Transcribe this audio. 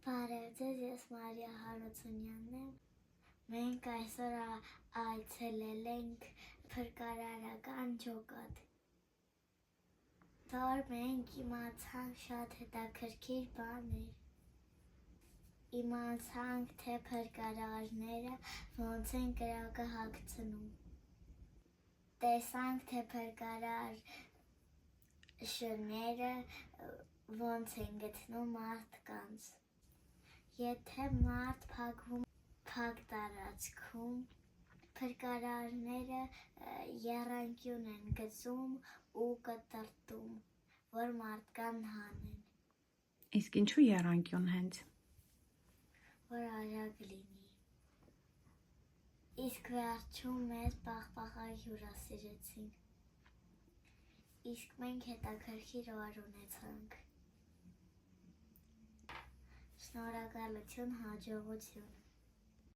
Բարև ձեզ, ես Մարիա Հարությունյանն եմ։ Մենք այսօր այցելել ենք փրկարարական ջոկատ։ Դեռ մենք իմացանք շատ հետաքրքիր բաներ։ Իմացանք, թե փրկարարները ոնց են կրակը հագցնում։ Տեսանք, թե փրկարար շները ոնց են գտնում մարդկանց։ Եթե մարդ փակվում փակ տարածքում, փրկարարները եռանկյուն են գծում ու կտրտում, որ մարդկան հանեն։ Իսկ ինչու եռանկյուն հենց։ Որ արագ լինի։ Իսկ վերջում մեզ պաղպաղա հյուրասիրեցին։ Իսկ մենք հետաքրքիր օր ունեցանք։ Շնորհակալություն, հաջողություն։